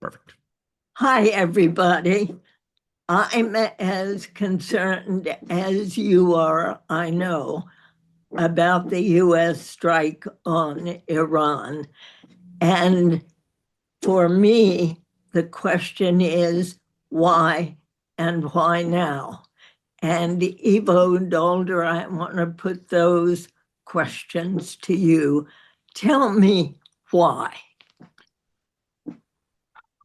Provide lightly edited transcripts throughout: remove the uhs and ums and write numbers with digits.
Perfect. Hi, everybody. I'm as concerned as you are, I know, about the US strike on Iran. And for me, the question is why and why now? And Ivo Dolder, I want to put those questions to you. Tell me why.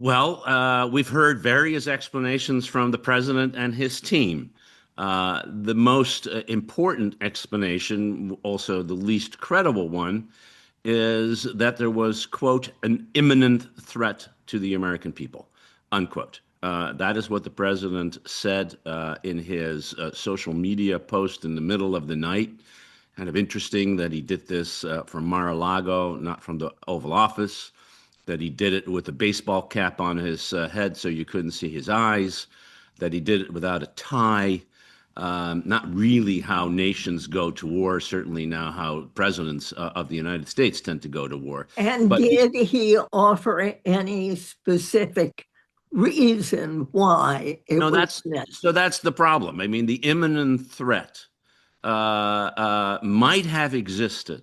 Well, we've heard various explanations from the president and his team. The most important explanation, also the least credible one, is that there was, quote, an imminent threat to the American people, unquote. That is what the president said in his social media post in the middle of the night. Kind of interesting that he did this from Mar-a-Lago, not from the Oval Office, that he did it with a baseball cap on his head so you couldn't see his eyes, that he did it without a tie. Not really how nations go to war, certainly now how presidents of the United States tend to go to war. And But did he offer any specific reason why it no, was that's necessary? so that's the problem. I mean, the imminent threat might have existed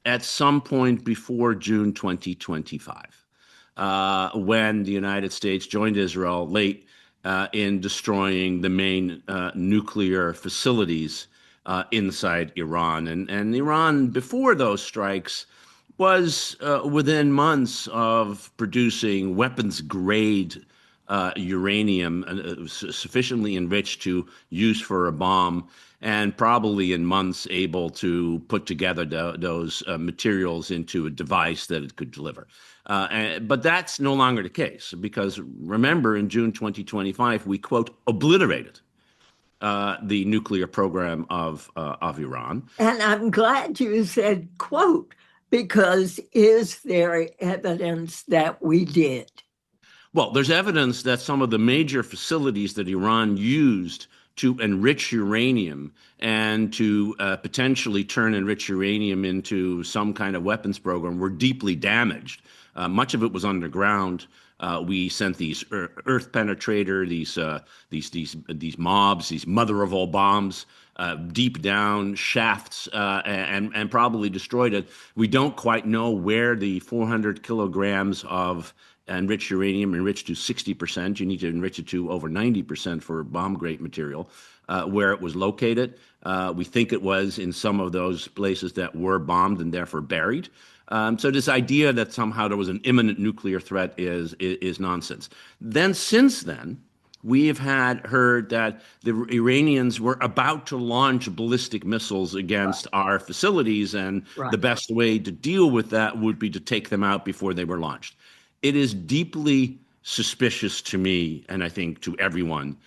at some point before June 2025, when the United States joined Israel late in destroying the main nuclear facilities inside Iran. And Iran, before those strikes, was within months of producing weapons grade uranium sufficiently enriched to use for a bomb, and probably in months able to put together those materials into a device that it could deliver. But that's no longer the case because remember, in June 2025, we, quote, obliterated the nuclear program of Iran. And I'm glad you said quote, because is there evidence that we did? Well, there's evidence that some of the major facilities that Iran used to enrich uranium and to potentially turn enriched uranium into some kind of weapons program were deeply damaged. Much of it was underground. We sent these earth penetrator, these mobs, these mother of all bombs, deep down shafts, and probably destroyed it. We don't quite know where the 400 kilograms of enriched uranium enriched to 60%. You need to enrich it to over 90% for bomb grade material. Where it was located, we think it was in some of those places that were bombed and therefore buried. So this idea that somehow there was an imminent nuclear threat is nonsense. Then since then, we have heard that the Iranians were about to launch ballistic missiles against our facilities, and Right. the best way to deal with that would be to take them out before they were launched. It is deeply suspicious to me, and I think to everyone,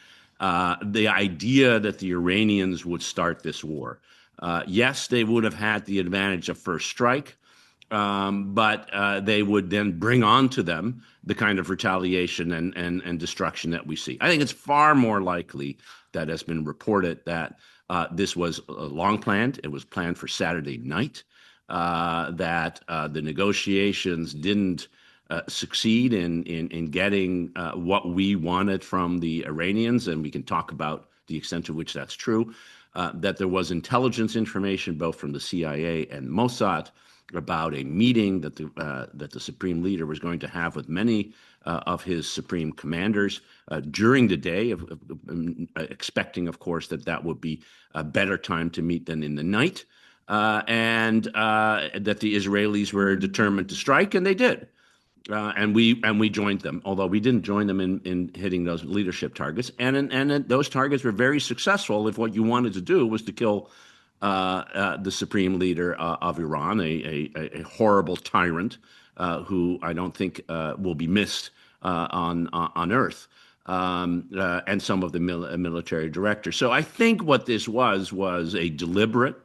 the idea that the Iranians would start this war. Yes, they would have had the advantage of first strike, but they would then bring on to them the kind of retaliation and destruction that we see. I think it's far more likely that has been reported that this was long planned. It was planned for Saturday night, that the negotiations didn't succeed in getting what we wanted from the Iranians, and we can talk about the extent to which that's true. That there was intelligence information both from the CIA and Mossad about a meeting that the supreme leader was going to have with many of his supreme commanders during the day, expecting, of course, that would be a better time to meet than in the night, and that the Israelis were determined to strike, and they did. And we joined them, although we didn't join them in hitting those leadership targets. And those targets were very successful if what you wanted to do was to kill the supreme leader of Iran, a horrible tyrant who I don't think will be missed on Earth, and some of the military directors. So I think what this was a deliberate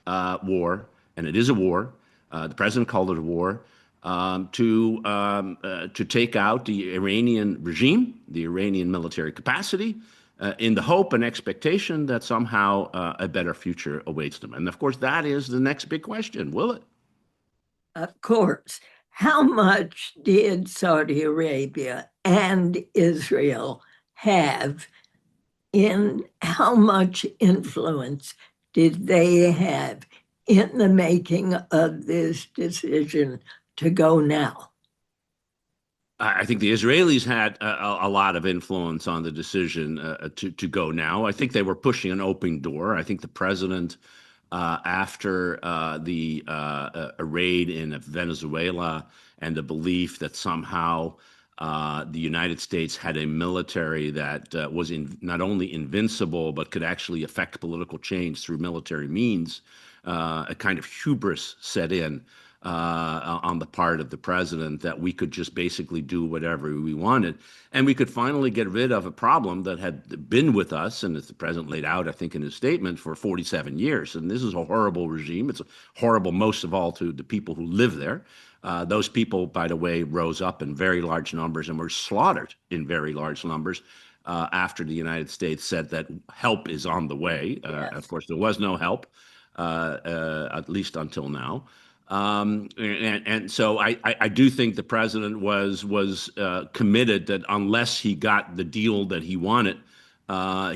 war, and it is a war. The president called it a war to take out the Iranian regime, the Iranian military capacity, in the hope and expectation that somehow a better future awaits them. And of course, that is the next big question. Will it? Of course. How much did Saudi Arabia and Israel have in how much influence did they have in the making of this decision to go now? I think the Israelis had a lot of influence on the decision to go now. I think they were pushing an open door. I think the president, after the raid in Venezuela and the belief that somehow the United States had a military that was not only invincible but could actually affect political change through military means, a kind of hubris set in on the part of the president that we could just basically do whatever we wanted. And we could finally get rid of a problem that had been with us, and as the president laid out, I think, in his statement, for 47 years. And this is a horrible regime. It's horrible, most of all, to the people who live there. Those people, by the way, rose up in very large numbers and were slaughtered in very large numbers after the United States said that help is on the way. Of Yes. course, there was no help, at least until now. And so I do think the president was committed that unless he got the deal that he wanted,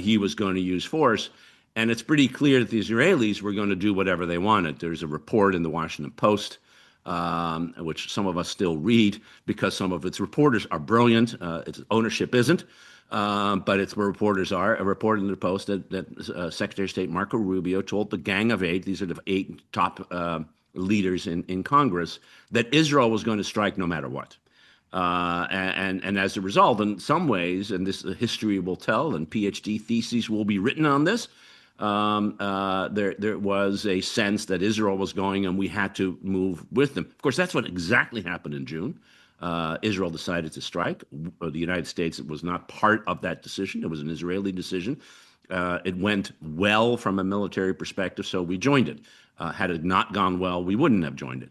he was going to use force. And it's pretty clear that the Israelis were going to do whatever they wanted. There's a report in the Washington Post, which some of us still read because some of its reporters are brilliant. Its ownership isn't. But its reporters are. A report in the Post that Secretary of State Marco Rubio told the Gang of Eight, these are the eight top leaders in Congress, that Israel was going to strike no matter what. And as a result, in some ways, and this history will tell, and PhD theses will be written on this, there was a sense that Israel was going and we had to move with them. Of course, that's what exactly happened in June. Israel decided to strike. The United States was not part of that decision. It was an Israeli decision. It went well from a military perspective, so we joined it. Had it not gone well, we wouldn't have joined it.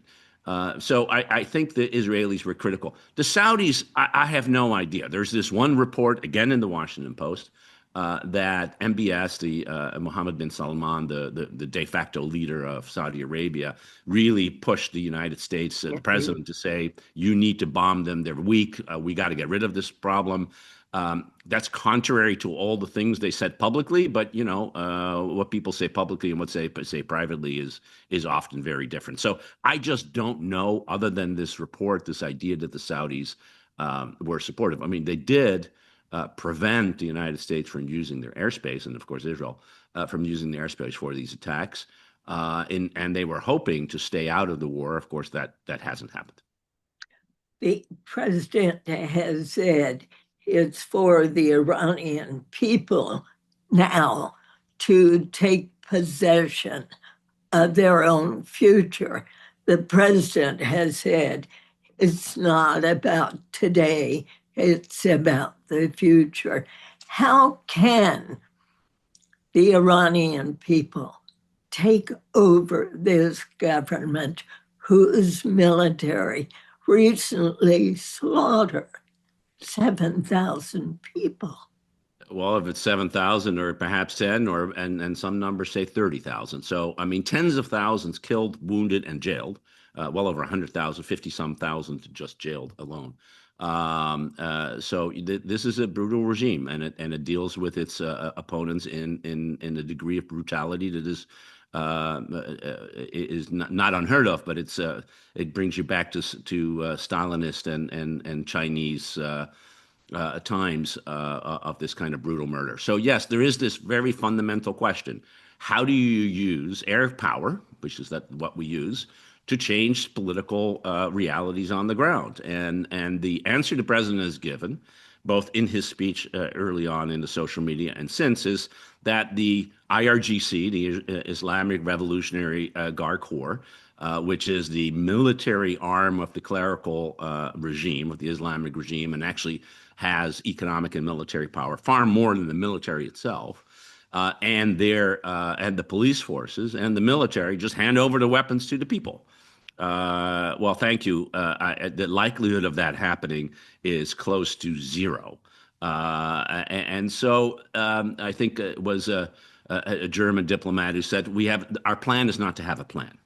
So I think the Israelis were critical. The Saudis, I have no idea. There's this one report, again in the Washington Post, that MBS, the Mohammed bin Salman, the de facto leader of Saudi Arabia, really pushed the United States, the president, to say, you need to bomb them. They're weak. We got to get rid of this problem. That's contrary to all the things they said publicly, but what people say publicly and what say privately is often very different. So I just don't know, other than this report, this idea that the Saudis were supportive. I mean, they did prevent the United States from using their airspace, and of course Israel from using the airspace for these attacks. And they were hoping to stay out of the war. Of course, that hasn't happened. The president has said it's for the Iranian people now to take possession of their own future. The president has said it's not about today, it's about the future. How can the Iranian people take over this government whose military recently slaughtered 7,000 people? Well, if it's 7,000 or perhaps 10, and some numbers say 30,000. So, I mean, tens of thousands killed, wounded, and jailed. Well over 100,000, 50-some thousand just jailed alone. So this is a brutal regime, and it deals with its opponents in a degree of brutality that is not unheard of, but it brings you back to Stalinist and Chinese times of this kind of brutal murder. So yes, there is this very fundamental question: how do you use air power, which is what we use, to change political realities on the ground? And the answer the president has given, both in his speech early on in the social media and since, is that the IRGC, the Islamic Revolutionary Guard Corps, which is the military arm of the clerical regime, of the Islamic regime, and actually has economic and military power, far more than the military itself, and the police forces and the military just hand over the weapons to the people. Well, thank you. The likelihood of that happening is close to zero. And so I think it was a German diplomat who said, our plan is not to have a plan.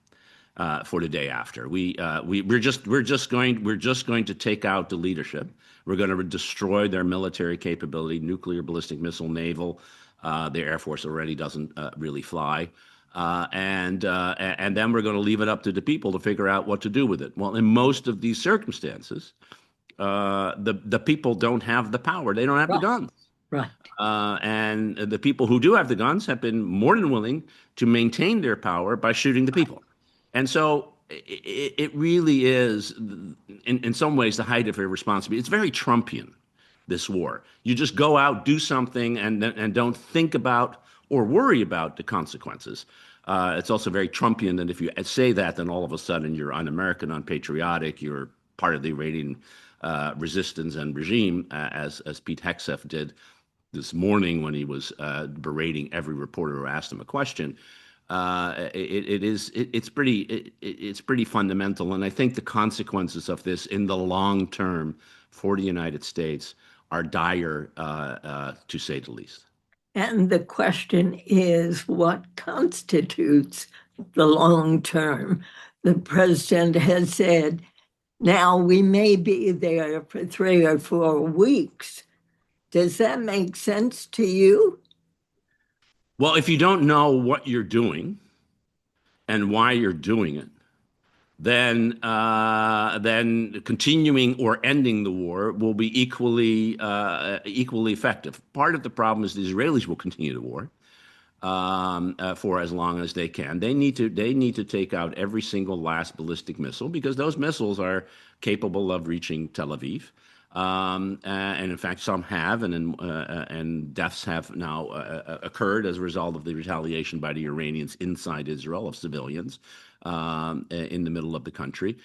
for the day after. We're just going to take out the leadership. We're going to destroy their military capability, nuclear, ballistic missile, naval. Their Air Force already doesn't really fly. And then we're going to leave it up to the people to figure out what to do with it. Well, in most of these circumstances, the people don't have the power. They don't have the Right, guns. right. And the people who do have the guns have been more than willing to maintain their power by shooting the people. And so it really is, in some ways, the height of irresponsibility. It's very Trumpian, this war. You just go out, do something, and don't think about or worry about the consequences. It's also very Trumpian that if you say that, then all of a sudden you're un-American, unpatriotic, you're part of the Iranian resistance and regime, as Pete Hegseth did this morning when he was berating every reporter who asked him a question. It's pretty fundamental, and I think the consequences of this in the long term for the United States are dire, to say the least. And the question is what constitutes the long term? The president has said, now we may be there for 3 or 4 weeks. Does that make sense to you? Well, if you don't know what you're doing and why you're doing it, then continuing or ending the war will be equally effective. Part of the problem is the Israelis will continue the war for as long as they can. They need to take out every single last ballistic missile because those missiles are capable of reaching Tel Aviv. And in fact, some have, and deaths have now occurred as a result of the retaliation by the Iranians inside Israel of civilians in the middle of the country.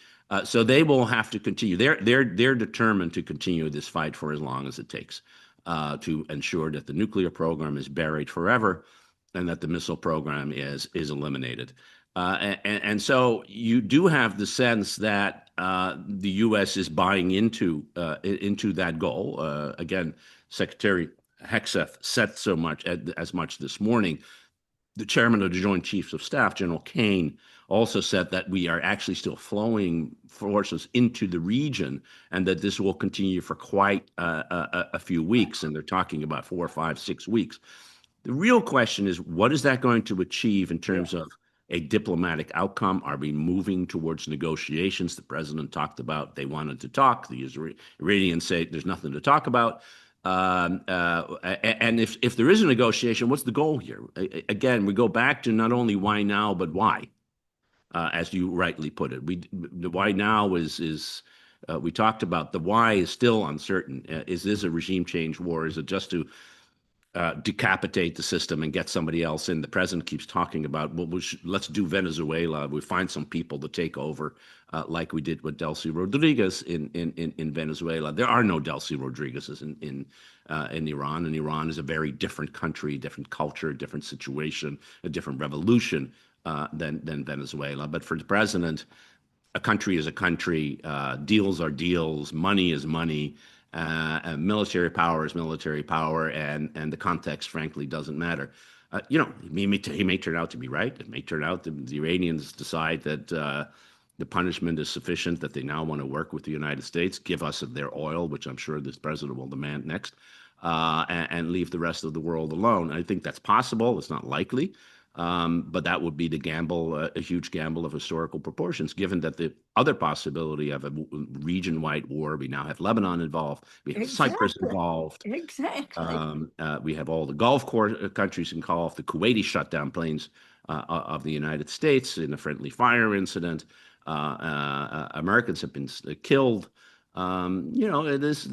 So they will have to continue. They're determined to continue this fight for as long as it takes to ensure that the nuclear program is buried forever and that the missile program is eliminated. And so you do have the sense that the U.S. is buying into that goal. Again, Secretary Hegseth said so much as much this morning. The chairman of the Joint Chiefs of Staff, General Kane, also said that we are actually still flowing forces into the region and that this will continue for quite a few weeks. And they're talking about 4, 5, 6 weeks. The real question is, what is that going to achieve in terms of a diplomatic outcome? Are we moving towards negotiations? The president talked about they wanted to talk. The Iranians say there's nothing to talk about. And if there is a negotiation, what's the goal here? Again, we go back to not only why now, but why, as you rightly put it. The why now is we talked about the why is still uncertain. Is this a regime change war? Is it just to decapitate the system and get somebody else in? The president keeps talking about, well, let's do Venezuela. We find some people to take over, like we did with Delcy Rodriguez in Venezuela. There are no Delcy Rodriguezes in Iran, and Iran is a very different country, different culture, different situation, a different revolution than Venezuela. But for the president, a country is a country, deals are deals, money is money. Military power is military power, and the context, frankly, doesn't matter. He may turn out to be right. It may turn out that the Iranians decide that the punishment is sufficient, that they now want to work with the United States, give us their oil, which I'm sure this president will demand next, and leave the rest of the world alone. I think that's possible. It's not likely. But that would be the gamble, a huge gamble of historical proportions, given that the other possibility of a region-wide war, we now have Lebanon involved, we have Cyprus Exactly. involved, Exactly. we have all the Gulf countries involved, the Kuwaiti shut down planes of the United States in a friendly fire incident. Americans have been killed. This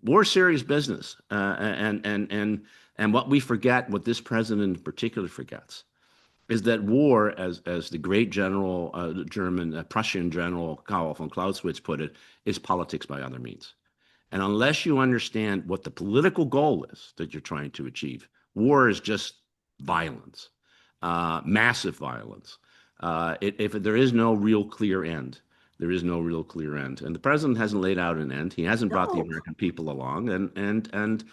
war serious business, and what we forget, what this president in particular forgets, is that war, as the great general, German, Prussian general Karl von Clausewitz put it, is politics by other means. And unless you understand what the political goal is that you're trying to achieve, war is just violence, massive violence. If there is no real clear end, there is no real clear end. And the president hasn't laid out an end. He hasn't brought the No. American people along, and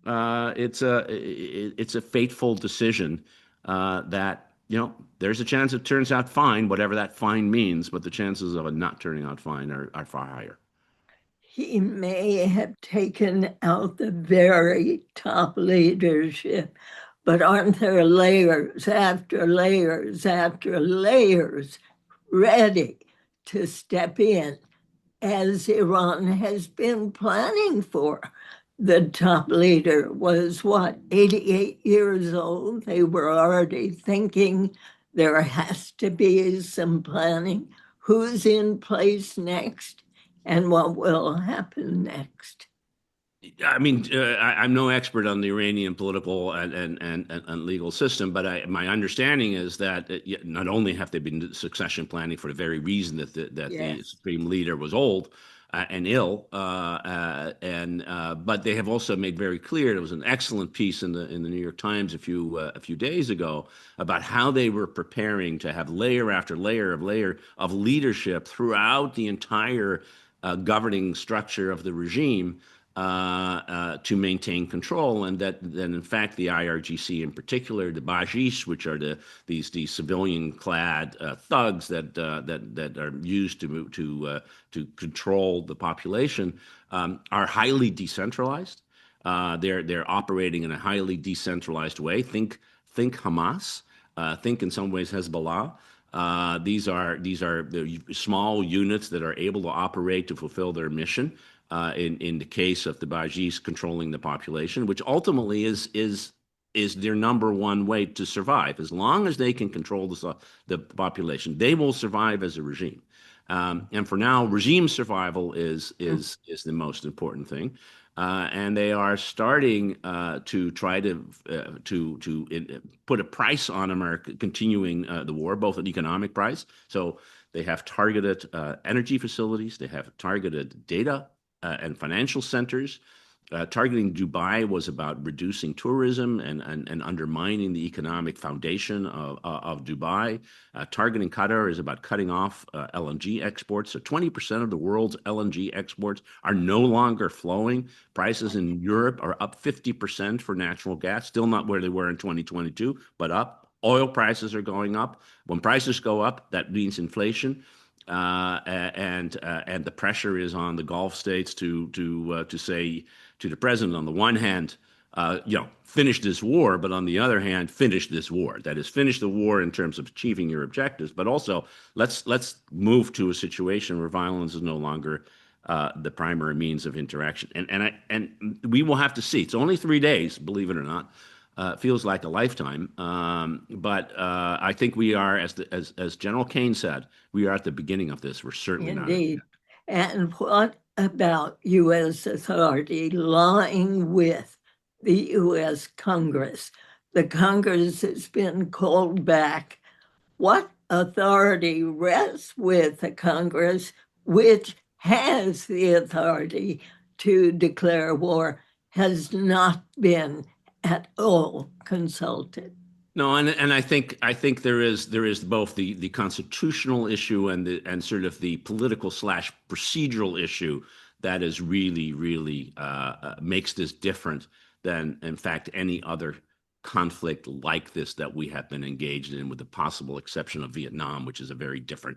it's a fateful decision that there's a chance it turns out fine, whatever that fine means, but the chances of it not turning out fine are far higher. He may have taken out the very top leadership, but aren't there layers after layers after layers ready to step in, as Iran has been planning for? The top leader was what, 88 years old? They were already thinking there has to be some planning. Who's in place next and what will happen next? I mean, I'm no expert on the Iranian political and legal system, but my understanding is that not only have they been succession planning for the very reason that the Yes. supreme leader was old and ill, but they have also made very clear. There was an excellent piece in the New York Times a few days ago about how they were preparing to have layer after layer of leadership throughout the entire governing structure of the regime to maintain control, and that then in fact the IRGC in particular, the Bajis, which are these civilian-clad thugs that are used to control the population, are highly decentralized. They're operating in a highly decentralized way. Think Hamas. Think in some ways Hezbollah. These are the small units that are able to operate to fulfill their mission. In the case of the Bajis controlling the population, which ultimately is their number one way to survive. As long as they can control the population, they will survive as a regime. And for now, regime survival is the most important thing. And they are starting to try to put a price on America continuing the war, both an economic price. So they have targeted energy facilities. They have targeted data and financial centers. Targeting Dubai was about reducing tourism and undermining the economic foundation of Dubai. Targeting Qatar is about cutting off LNG exports. So 20% of the world's LNG exports are no longer flowing. Prices in Europe are up 50% for natural gas, still not where they were in 2022, but up. Oil prices are going up. When prices go up, that means inflation. And the pressure is on the Gulf states to say to the president, on the one hand, finish this war, but on the other hand, finish this war. That is, finish the war in terms of achieving your objectives, but also let's move to a situation where violence is no longer the primary means of interaction. And we will have to see. It's only 3 days, believe it or not. Feels like a lifetime, but I think we are, as General Kane said, we are at the beginning of this. We're certainly not at the Indeed. And what about U.S. authority lying with the U.S. Congress? The Congress has been called back. What authority rests with the Congress, which has the authority to declare war, has not been at all consulted? No, and I think there is both the constitutional issue and sort of the political slash procedural issue that is really makes this different than in fact any other conflict like this that we have been engaged in, with the possible exception of Vietnam, which is a very different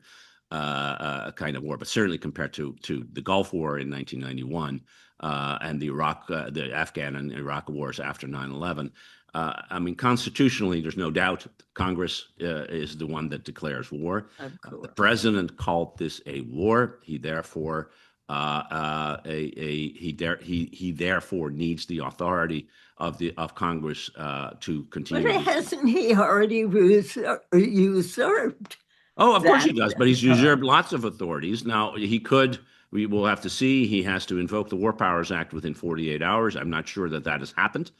kind of war. But certainly compared to the Gulf War in 1991 and the Afghan and Iraq wars after 9/11. I mean, constitutionally, there's no doubt Congress is the one that declares war. Of The course. president called this a war. He therefore he therefore needs the authority of Congress to But continue. hasn't he already usurped Oh, of course he that does, but he's usurped authority? lots of authorities. Now, he could, we will have to see. He has to invoke the War Powers Act within 48 hours. I'm not sure that has happened.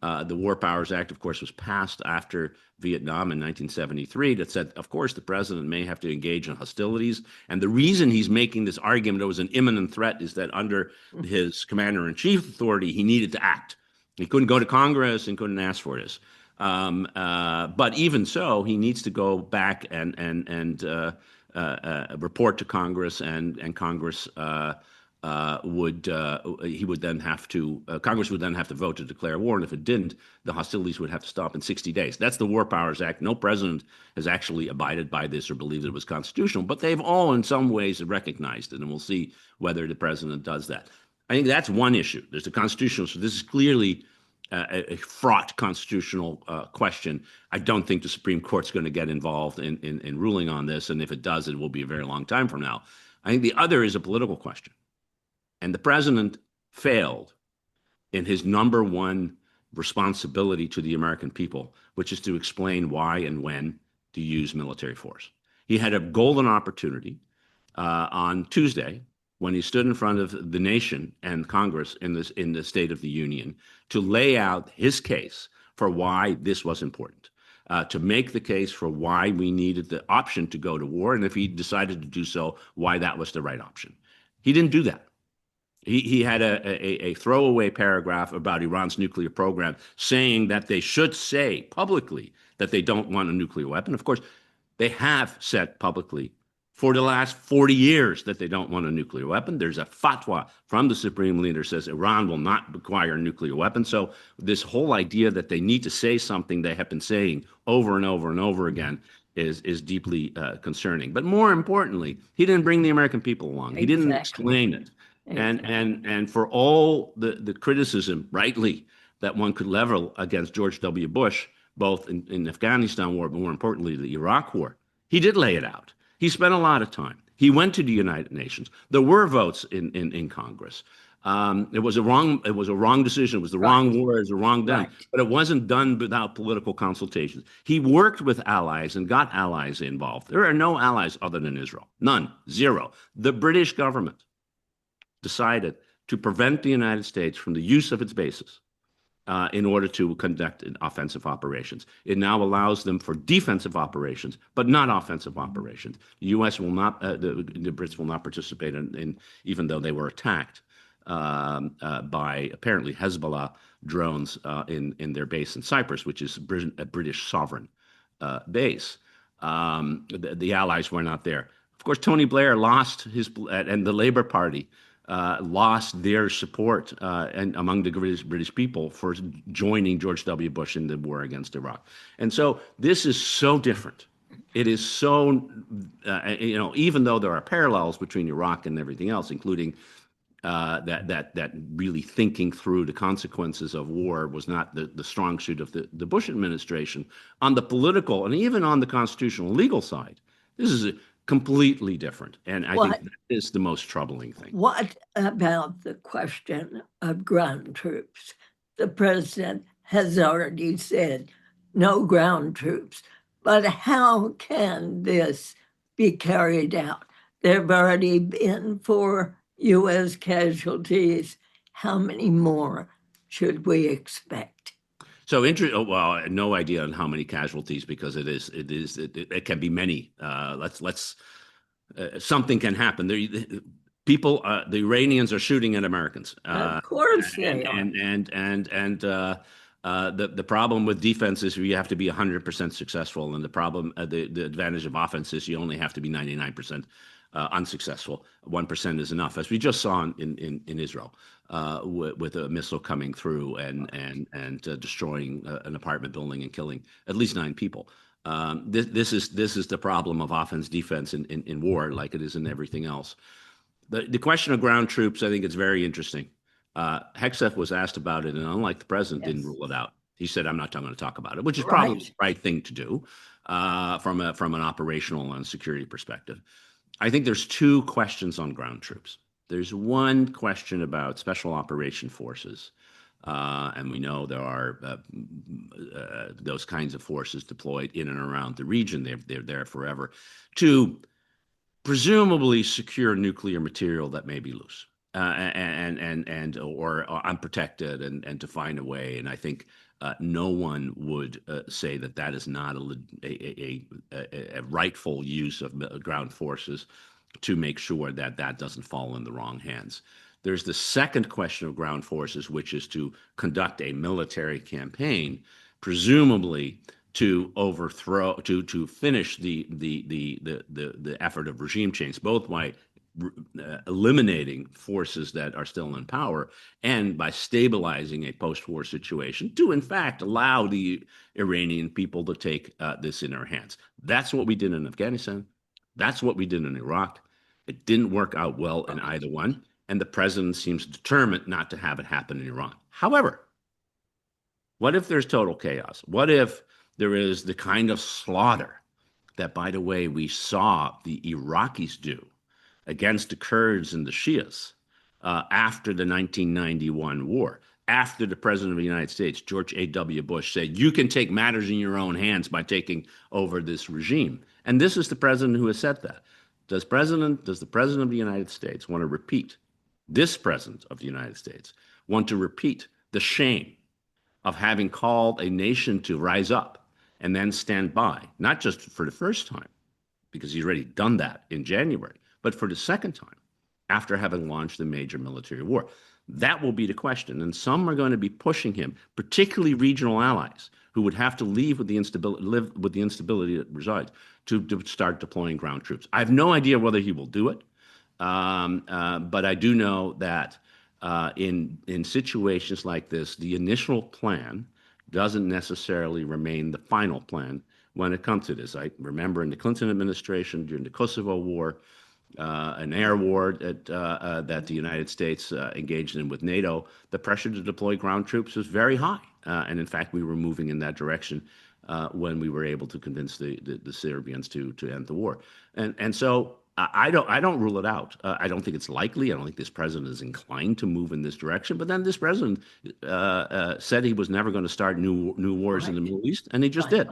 The War Powers Act, of course, was passed after Vietnam in 1973 that said, of course, the president may have to engage in hostilities. And the reason he's making this argument there was an imminent threat is that under his commander-in-chief authority, he needed to act. He couldn't go to Congress and couldn't ask for this. But even so, he needs to go back and report to Congress, and Congress he would then have to Congress would then have to vote to declare war, and if it didn't, the hostilities would have to stop in 60 days. That's the War Powers Act. No president has actually abided by this or believed it was constitutional, but they've all, in some ways, recognized it, and we'll see whether the president does that. I think that's one issue. There's the constitutional. So this is clearly a fraught constitutional question. I don't think the Supreme Court's going to get involved in ruling on this, and if it does, it will be a very long time from now. I think the other is a political question. And the president failed in his number one responsibility to the American people, which is to explain why and when to use military force. He had a golden opportunity on Tuesday when he stood in front of the nation and Congress in the State of the Union to lay out his case for why this was important, to make the case for why we needed the option to go to war, and if he decided to do so, why that was the right option. He didn't do that. He had a throwaway paragraph about Iran's nuclear program saying that they should say publicly that they don't want a nuclear weapon. Of course, they have said publicly for the last 40 years that they don't want a nuclear weapon. There's a fatwa from the supreme leader says Iran will not acquire a nuclear weapon. So this whole idea that they need to say something they have been saying over and over and over again is deeply concerning. But more importantly, he didn't bring the American people along. He didn't explain it. And for all the criticism, rightly, that one could level against George W. Bush, both in the Afghanistan war, but more importantly, the Iraq war, he did lay it out. He spent a lot of time. He went to the United Nations. There were votes in Congress. It was a wrong decision. It was the wrong war. It was the wrong done. But it wasn't done without political consultations. He worked with allies and got allies involved. There are no allies other than Israel. None. Zero. The British government decided to prevent the United States from the use of its bases in order to conduct offensive operations. It now allows them for defensive operations, but not offensive operations. The U.S. will not, the Brits will not participate in even though they were attacked by apparently Hezbollah drones in their base in Cyprus, which is a British sovereign base. The Allies were not there. Of course, Tony Blair lost his, and the Labour Party lost their support and among the British people for joining George W. Bush in the war against Iraq. And so this is so different. It is so, even though there are parallels between Iraq and everything else, including that really thinking through the consequences of war was not the strong suit of the Bush administration. On the political and even on the constitutional legal side, this is completely different. And I think that is the most troubling thing. What about the question of ground troops? The president has already said no ground troops. But how can this be carried out? There have already been 4 U.S. casualties. How many more should we expect? So, well, no idea on how many casualties because it can be many. Something can happen. The Iranians are shooting at Americans. Of course they are. The problem with defense is you have to be 100% successful, and the advantage of offense is you only have to be 99% unsuccessful. 1% is enough, as we just saw in Israel with a missile coming through and destroying an apartment building and killing at least 9 people. This is the problem of offense defense in war, like it is in everything else. The question of ground troops, I think it's very interesting. Hegseth was asked about it, and unlike the president, didn't rule it out. He said, "I'm not going to talk about it," which is probably the right thing to do from an operational and security perspective. I think there's 2 questions on ground troops. There's one question about special operation forces, and we know there are those kinds of forces deployed in and around the region. They're there forever to presumably secure nuclear material that may be loose or unprotected, and to find a way. And I think no one would say that is not a rightful use of ground forces to make sure that doesn't fall in the wrong hands. There's the second question of ground forces, which is to conduct a military campaign, presumably to overthrow, to finish the effort of regime change, both by eliminating forces that are still in power and by stabilizing a post-war situation to, in fact, allow the Iranian people to take this in their hands. That's what we did in Afghanistan. That's what we did in Iraq. It didn't work out well in either one, and the president seems determined not to have it happen in Iran. However, what if there's total chaos? What if there is the kind of slaughter that, by the way, we saw the Iraqis do against the Kurds and the Shias after the 1991 war, after the president of the United States, George A.W. Bush, said, you can take matters in your own hands by taking over this regime. And this is the president who has said that. Does the president of the United States want to repeat, this president of the United States, want to repeat the shame of having called a nation to rise up and then stand by, not just for the first time, because he's already done that in January, but for the second time after having launched a major military war? That will be the question. And some are going to be pushing him, particularly regional allies who would have to live with the instability that resides, to start deploying ground troops. I have no idea whether he will do it, but I do know that in situations like this, the initial plan doesn't necessarily remain the final plan when it comes to this. I remember in the Clinton administration during the Kosovo War, an air war that the United States engaged in with NATO, the pressure to deploy ground troops was very high. And in fact, we were moving in that direction when we were able to convince the Serbians to end the war. And so I don't rule it out. I don't think it's likely. I don't think this president is inclined to move in this direction. But then this president said he was never going to start new wars in the Middle East, and he just did.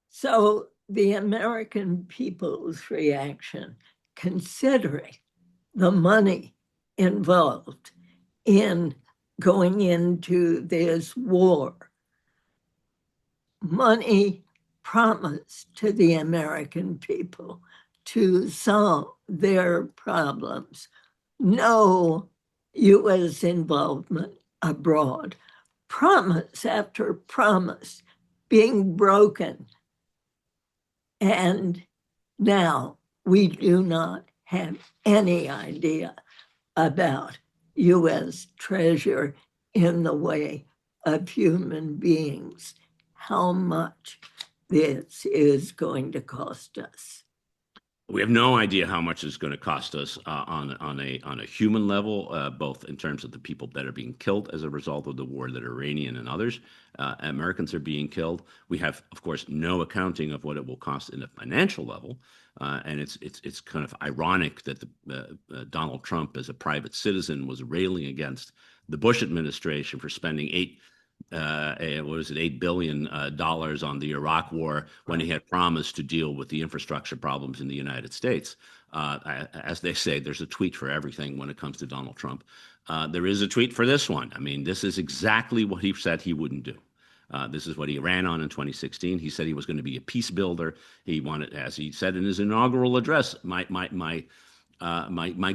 So the American people's reaction, considering the money involved in going into this war, money promised to the American people to solve their problems, no U.S. involvement abroad, promise after promise being broken. And now we do not have any idea about U.S. treasure in the way of human beings, how much this is going to cost us. We have no idea how much it's going to cost us on a human level, both in terms of the people that are being killed as a result of the war, that are Iranian and others. Americans are being killed. We have, of course, no accounting of what it will cost in a financial level. And it's kind of ironic that Donald Trump, as a private citizen, was railing against the Bush administration for spending $8 billion on the Iraq war when he had promised to deal with the infrastructure problems in the United States. As they say, there's a tweet for everything when it comes to Donald Trump. There is a tweet for this one. I mean, this is exactly what he said he wouldn't do. This is what he ran on in 2016. He said he was going to be a peace builder. He wanted, as he said in his inaugural address, my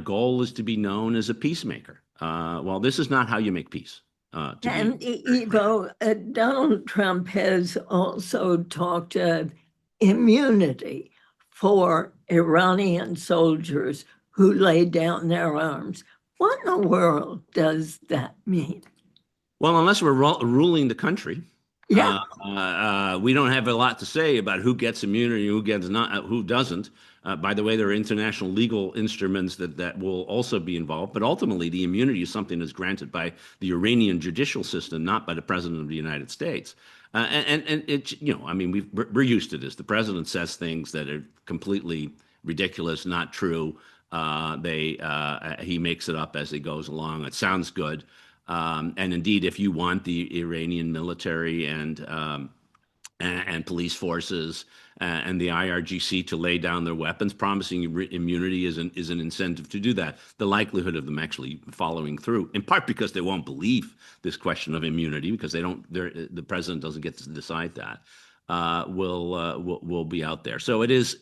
goal is to be known as a peacemaker. Well, this is not how you make peace. And Ivo, Donald Trump has also talked of immunity for Iranian soldiers who lay down their arms. What in the world does that mean? Well, unless we're ruling the country, yeah, we don't have a lot to say about who gets immunity, who doesn't. By the way, there are international legal instruments that will also be involved, but ultimately the immunity is something that's granted by the Iranian judicial system, not by the president of the United States. And it's, I mean, we're used to this. The president says things that are completely ridiculous, not true. He makes it up as he goes along. It sounds good. And indeed, if you want the Iranian military and police forces and the IRGC to lay down their weapons, promising immunity is an incentive to do that. The likelihood of them actually following through, in part because they won't believe this question of immunity, because the president doesn't get to decide that, will be out there. So it is.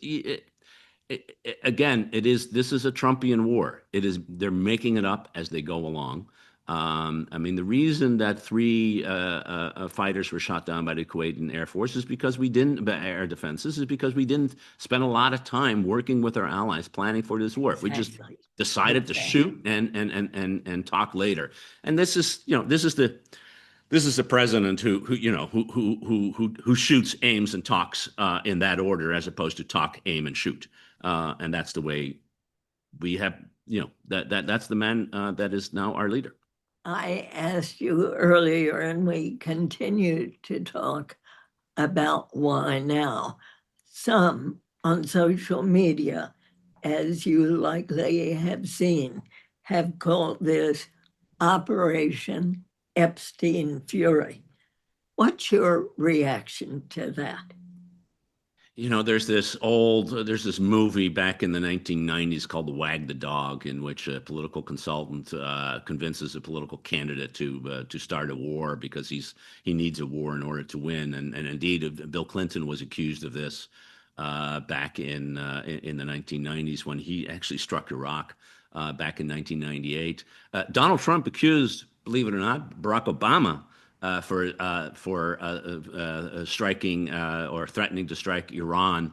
Again, this is a Trumpian war. They're making it up as they go along. I mean, the reason that three fighters were shot down by the Kuwaitan Air Force is because we didn't, air defenses, is because we didn't spend a lot of time working with our allies planning for this war. We just Exactly. decided to Exactly. shoot and talk later. And this is, this is the president who shoots, aims, and talks in that order, as opposed to talk, aim, and shoot. And that's the way we have, that's the man that is now our leader. I asked you earlier, and we continue to talk about why now. Some on social media, as you likely have seen, have called this Operation Epstein Fury. What's your reaction to that? There's this movie back in the 1990s called Wag the Dog, in which a political consultant convinces a political candidate to start a war because he needs a war in order to win. And indeed, Bill Clinton was accused of this back in the 1990s when he actually struck Iraq back in 1998. Donald Trump accused, believe it or not, Barack Obama for striking or threatening to strike Iran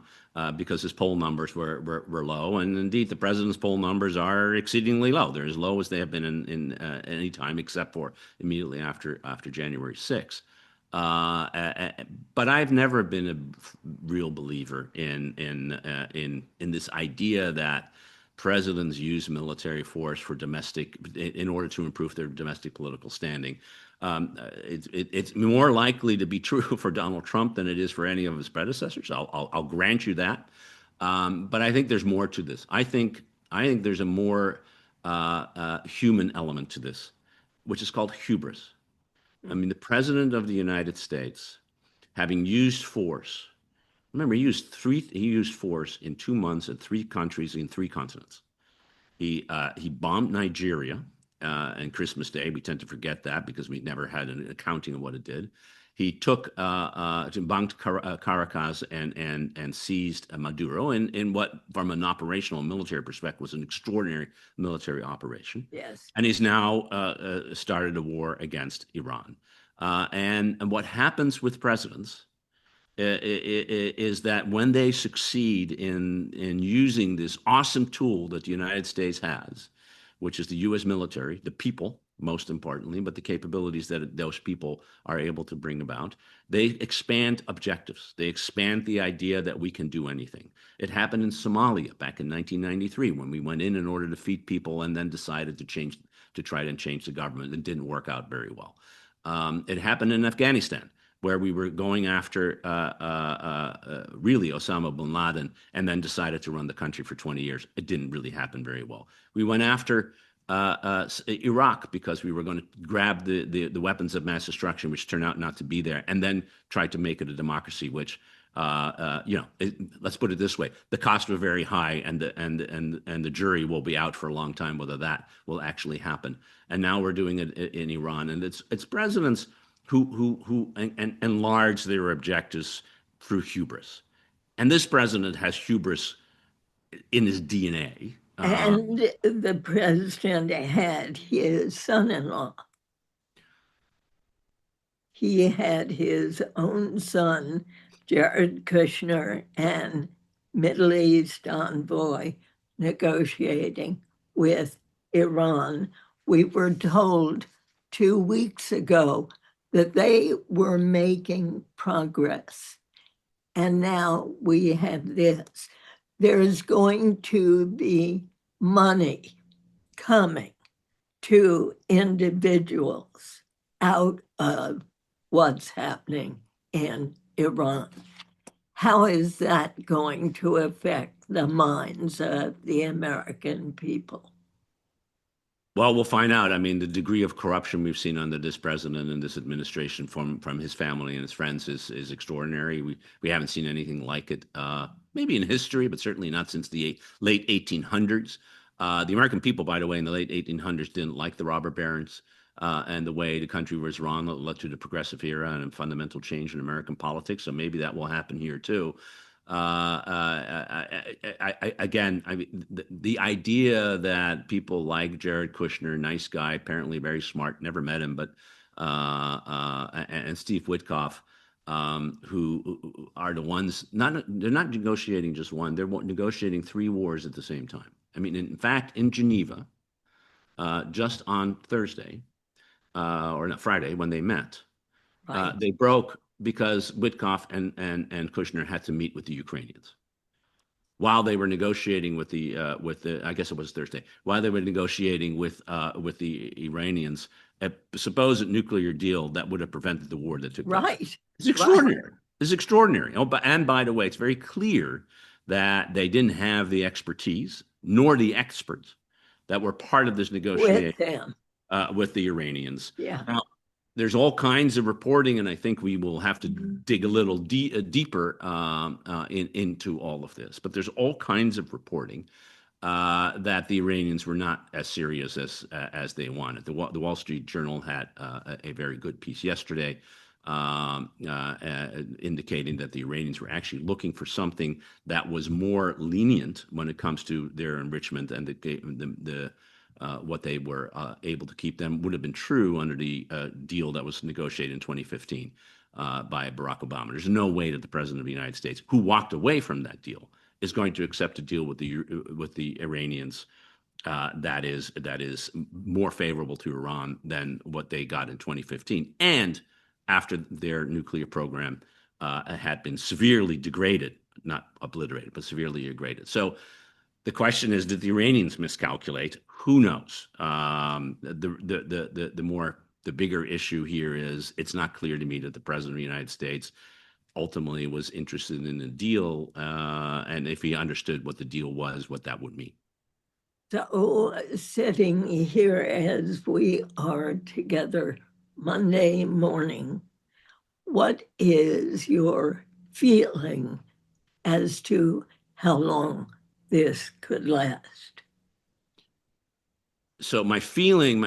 because his poll numbers were low, and indeed the president's poll numbers are exceedingly low. They're as low as they have been in any time except for immediately after January 6th. But I've never been a real believer in this idea that presidents use military force in order to improve their domestic political standing. It's more likely to be true for Donald Trump than it is for any of his predecessors. I'll grant you that. But I think there's more to this. I think there's a more human element to this, which is called hubris. I mean, the president of the United States, having used force, remember, he used force in 2 months in three countries in three continents. He bombed Nigeria and Christmas Day. We tend to forget that because we never had an accounting of what it did. He bombed Caracas and seized Maduro in what, from an operational military perspective, was an extraordinary military operation. Yes. And he's now started a war against Iran. And what happens with presidents is that when they succeed in using this awesome tool that the United States has, which is the U.S. military, the people, most importantly, but the capabilities that those people are able to bring about, they expand objectives. They expand the idea that we can do anything. It happened in Somalia back in 1993 when we went in order to defeat people and then decided to try and change the government. It didn't work out very well. It happened in Afghanistan, where we were going after really Osama bin Laden, and then decided to run the country for 20 years. It didn't really happen very well. We went after Iraq because we were going to grab the weapons of mass destruction, which turned out not to be there, and then tried to make it a democracy, which let's put it this way: the costs were very high, and the jury will be out for a long time whether that will actually happen. And now we're doing it in Iran, and it's presidents who enlarge their objectives through hubris. And this president has hubris in his DNA. And the president had his son-in-law. He had his own son, Jared Kushner, and Middle East envoy negotiating with Iran. We were told 2 weeks ago that they were making progress. And now we have this. There's going to be money coming to individuals out of what's happening in Iran. How is that going to affect the minds of the American people? Well, we'll find out. I mean, the degree of corruption we've seen under this president and this administration from his family and his friends is extraordinary. We haven't seen anything like it, maybe in history, but certainly not since the late 1800s. The American people, by the way, in the late 1800s didn't like the robber barons and the way the country was run. That led to the progressive era and a fundamental change in American politics. So maybe that will happen here too. Again, I mean, the idea that people like Jared Kushner, nice guy, apparently very smart, never met him, but and Steve Witkoff, who are the ones they're not negotiating just one, they're negotiating three wars at the same time. I mean, in fact, in Geneva, just on Thursday, or not Friday, when they met, Right. they broke because Witkoff and Kushner had to meet with the Ukrainians while they were negotiating with the I guess it was Thursday, while they were negotiating with the Iranians a supposed nuclear deal that would have prevented the war that took place. Right. It's Right. extraordinary. It's extraordinary. Oh, but and by the way, it's very clear that they didn't have the expertise nor the experts that were part of this With negotiation them. with the Iranians. Yeah. Now, there's all kinds of reporting, and I think we will have to dig a little deeper into all of this. But there's all kinds of reporting that the Iranians were not as serious as they wanted. The Wall Street Journal had a very good piece yesterday indicating that the Iranians were actually looking for something that was more lenient when it comes to their enrichment, and the what they were able to keep them would have been true under the deal that was negotiated in 2015 by Barack Obama. There's no way that the president of the United States, who walked away from that deal, is going to accept a deal with the Iranians that is more favorable to Iran than what they got in 2015, and after their nuclear program had been severely degraded, not obliterated, but severely degraded. So the question is, did the Iranians miscalculate? Who knows? The bigger issue here is it's not clear to me that the president of the United States ultimately was interested in a deal, and if he understood what the deal was, what that would mean. So, sitting here as we are together Monday morning, what is your feeling as to how long this could last? So my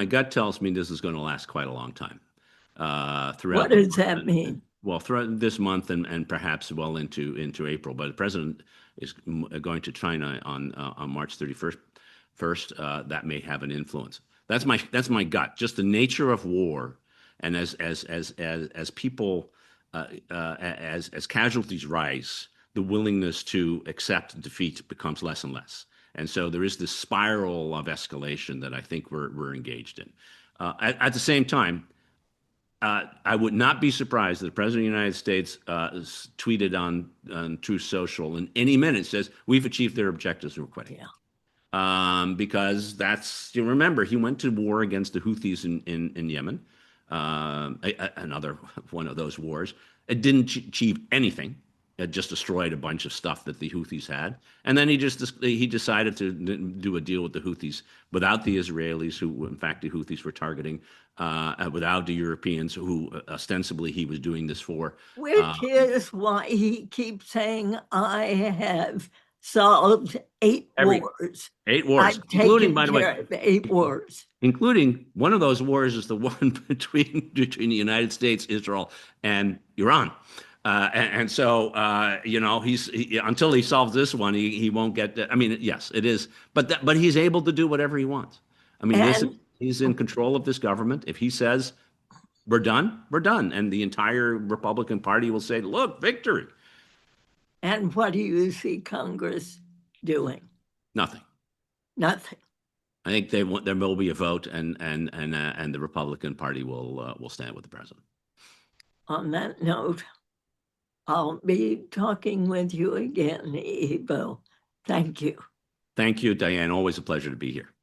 gut tells me this is going to last quite a long time What throughout the does month, that mean? well, throughout this month and perhaps well into April. But the president is going to China on March 31st. First, that may have an influence. That's my gut. Just the nature of war, and as people as casualties rise, the willingness to accept defeat becomes less and less. And so there is this spiral of escalation that I think we're engaged in. At the same time, I would not be surprised that the president of the United States tweeted on Truth Social in any minute says we've achieved their objectives and we're quitting. Yeah. Because that's, you remember, he went to war against the Houthis in Yemen, another one of those wars. It didn't achieve anything. It just destroyed a bunch of stuff that the Houthis had, and then he decided to do a deal with the Houthis without the Israelis, who in fact the Houthis were targeting, without the Europeans, who ostensibly he was doing this for. Which is why he keeps saying, I have solved eight Every wars. 8 wars, I've including, taken by the way, care of 8 wars. including one of those wars is the one between the United States, Israel, and Iran. And so, until he solves this one, he won't get. I mean, yes, it is, but he's able to do whatever he wants. I mean, And he's in control of this government. If he says we're done, we're done, and the entire Republican Party will say, "Look, victory." and what do you see Congress doing? Nothing. Nothing. I think there will be a vote, and the Republican Party will stand with the president. On that note, I'll be talking with you again, Ivo. Thank you. Thank you, Diane. Always a pleasure to be here.